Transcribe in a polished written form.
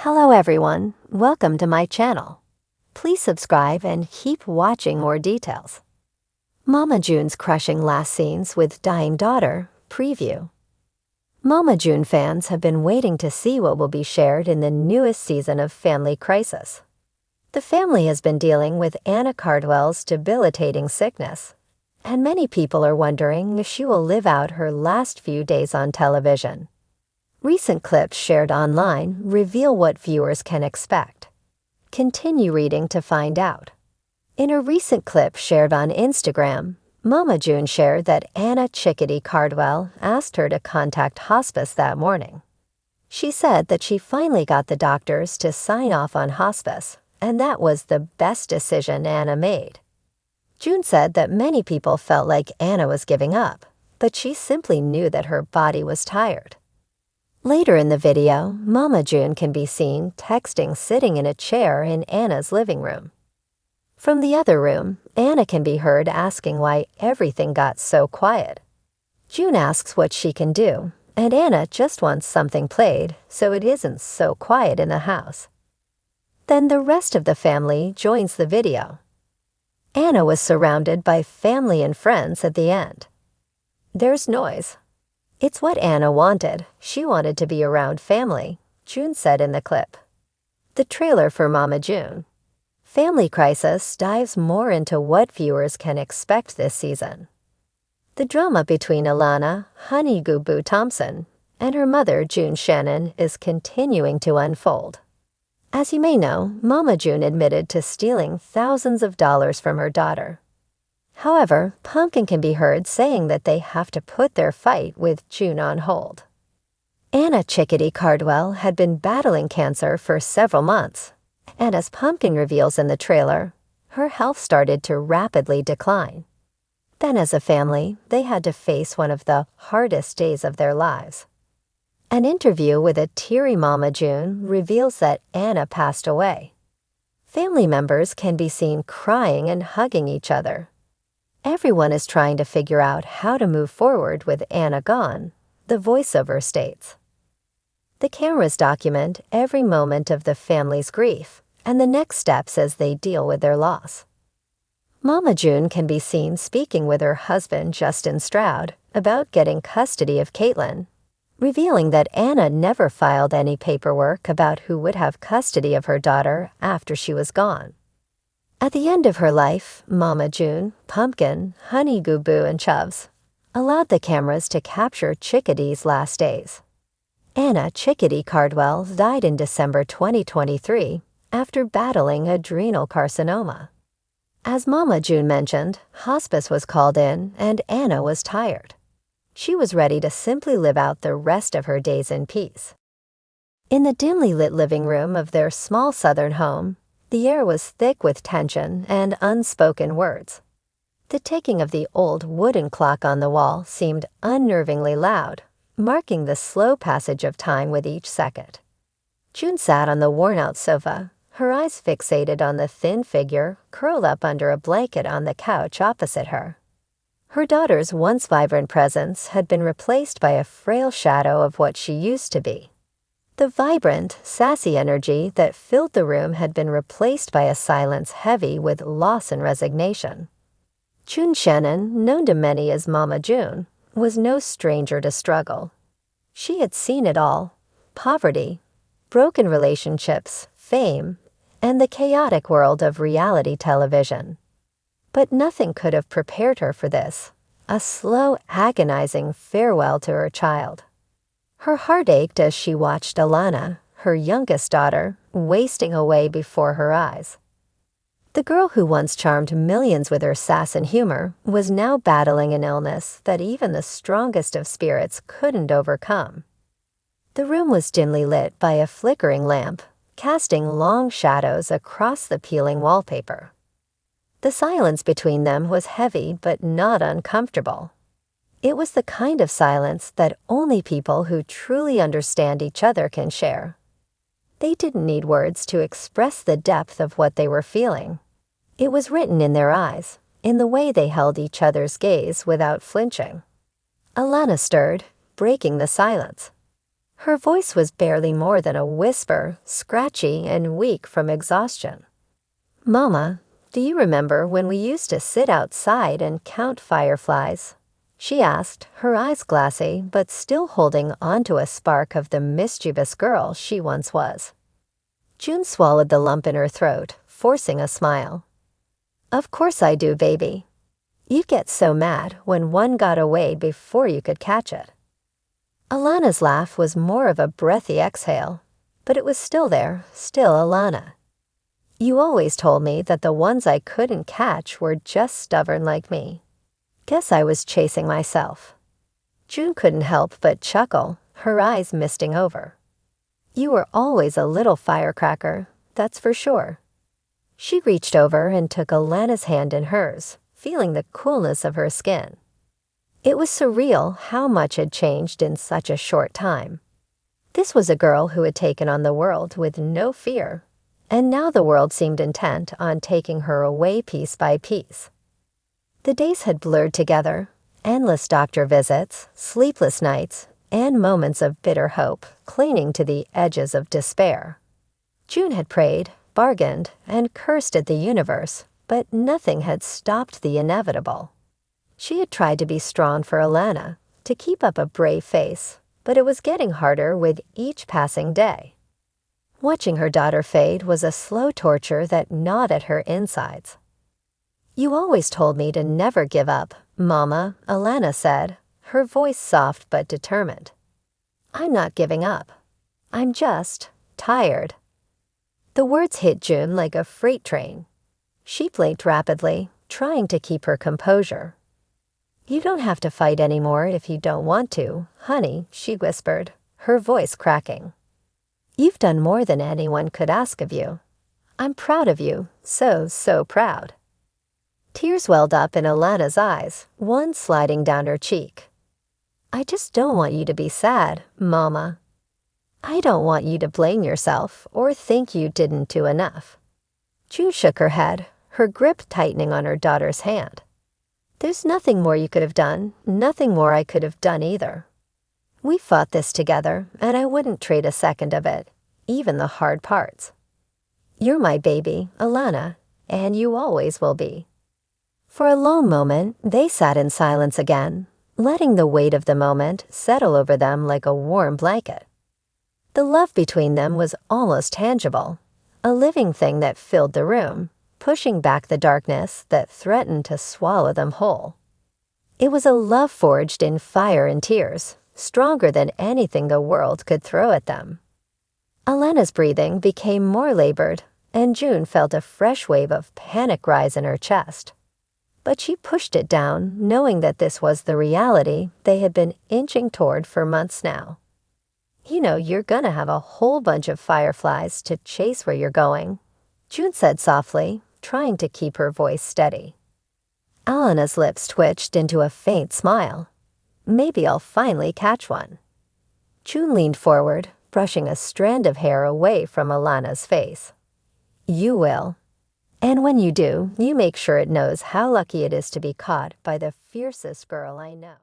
Hello everyone, welcome to my channel. Please subscribe and keep watching more details. Mama June's crushing last scenes with dying daughter, preview. Mama June fans have been waiting to see what will be shared in the newest season of Family Crisis. The family has been dealing with Anna Cardwell's debilitating sickness, and many people are wondering if she will live out her last few days on television. Recent clips shared online reveal what viewers can expect. Continue reading to find out. In a recent clip shared on Instagram, Mama June shared that Anna Chickadee Cardwell asked her to contact hospice that morning. She said that she finally got the doctors to sign off on hospice, and that was the best decision Anna made. June said that many people felt like Anna was giving up, but she simply knew that her body was tired. Later in the video, Mama June can be seen texting sitting in a chair in Anna's living room. From the other room, Anna can be heard asking why everything got so quiet. June asks what she can do, and Anna just wants something played so it isn't so quiet in the house. Then the rest of the family joins the video. Anna was surrounded by family and friends at the end. There's noise. It's what Anna wanted. She wanted to be around family, June said in the clip. The trailer for Mama June. Family Crisis dives more into what viewers can expect this season. The drama between Alana Honey Goo Boo Thompson and her mother June Shannon is continuing to unfold. As you may know, Mama June admitted to stealing thousands of dollars from her daughter. However, Pumpkin can be heard saying that they have to put their fight with June on hold. Anna Chickadee Cardwell had been battling cancer for several months, and as Pumpkin reveals in the trailer, her health started to rapidly decline. Then as a family, they had to face one of the hardest days of their lives. An interview with a teary Mama June reveals that Anna passed away. Family members can be seen crying and hugging each other. Everyone is trying to figure out how to move forward with Anna gone, the voiceover states. The cameras document every moment of the family's grief and the next steps as they deal with their loss. Mama June can be seen speaking with her husband Justin Stroud about getting custody of Caitlin, revealing that Anna never filed any paperwork about who would have custody of her daughter after she was gone. At the end of her life, Mama June, Pumpkin, Honey Goo Boo, and Chubbs allowed the cameras to capture Chickadee's last days. Anna Chickadee Cardwell died in December 2023 after battling adrenal carcinoma. As Mama June mentioned, hospice was called in and Anna was tired. She was ready to simply live out the rest of her days in peace. In the dimly lit living room of their small southern home, the air was thick with tension and unspoken words. The ticking of the old wooden clock on the wall seemed unnervingly loud, marking the slow passage of time with each second. June sat on the worn-out sofa, her eyes fixated on the thin figure curled up under a blanket on the couch opposite her. Her daughter's once vibrant presence had been replaced by a frail shadow of what she used to be. The vibrant, sassy energy that filled the room had been replaced by a silence heavy with loss and resignation. June Shannon, known to many as Mama June, was no stranger to struggle. She had seen it all: poverty, broken relationships, fame, and the chaotic world of reality television. But nothing could have prepared her for this, a slow, agonizing farewell to her child. Her heart ached as she watched Alana, her youngest daughter, wasting away before her eyes. The girl who once charmed millions with her sass and humor was now battling an illness that even the strongest of spirits couldn't overcome. The room was dimly lit by a flickering lamp, casting long shadows across the peeling wallpaper. The silence between them was heavy but not uncomfortable. It was the kind of silence that only people who truly understand each other can share. They didn't need words to express the depth of what they were feeling. It was written in their eyes, in the way they held each other's gaze without flinching. Alana stirred, breaking the silence. Her voice was barely more than a whisper, scratchy and weak from exhaustion. "Mama, do you remember when we used to sit outside and count fireflies?" she asked, her eyes glassy, but still holding onto a spark of the mischievous girl she once was. June swallowed the lump in her throat, forcing a smile. "Of course I do, baby. You'd get so mad when one got away before you could catch it." Alana's laugh was more of a breathy exhale, but it was still there, still Alana. "You always told me that the ones I couldn't catch were just stubborn like me. Guess I was chasing myself." June couldn't help but chuckle, her eyes misting over. "You were always a little firecracker, that's for sure." She reached over and took Alana's hand in hers, feeling the coolness of her skin. It was surreal how much had changed in such a short time. This was a girl who had taken on the world with no fear, and now the world seemed intent on taking her away piece by piece. The days had blurred together, endless doctor visits, sleepless nights, and moments of bitter hope clinging to the edges of despair. June had prayed, bargained, and cursed at the universe, but nothing had stopped the inevitable. She had tried to be strong for Alana, to keep up a brave face, but it was getting harder with each passing day. Watching her daughter fade was a slow torture that gnawed at her insides. "You always told me to never give up, Mama," Alana said, her voice soft but determined. "I'm not giving up. I'm just tired." The words hit June like a freight train. She blinked rapidly, trying to keep her composure. "You don't have to fight anymore if you don't want to, honey," she whispered, her voice cracking. "You've done more than anyone could ask of you. I'm proud of you, so proud." Tears welled up in Alana's eyes, one sliding down her cheek. "I just don't want you to be sad, Mama. I don't want you to blame yourself or think you didn't do enough." June shook her head, her grip tightening on her daughter's hand. "There's nothing more you could have done, nothing more I could have done either. We fought this together, and I wouldn't trade a second of it, even the hard parts. You're my baby, Alana, and you always will be." For a long moment, they sat in silence again, letting the weight of the moment settle over them like a warm blanket. The love between them was almost tangible, a living thing that filled the room, pushing back the darkness that threatened to swallow them whole. It was a love forged in fire and tears, stronger than anything the world could throw at them. Alana's breathing became more labored, and June felt a fresh wave of panic rise in her chest. But she pushed it down, knowing that this was the reality they had been inching toward for months now. "You know you're gonna have a whole bunch of fireflies to chase where you're going," June said softly, trying to keep her voice steady. Alana's lips twitched into a faint smile. "Maybe I'll finally catch one." June leaned forward, brushing a strand of hair away from Alana's face. "You will. And when you do, you make sure it knows how lucky it is to be caught by the fiercest girl I know."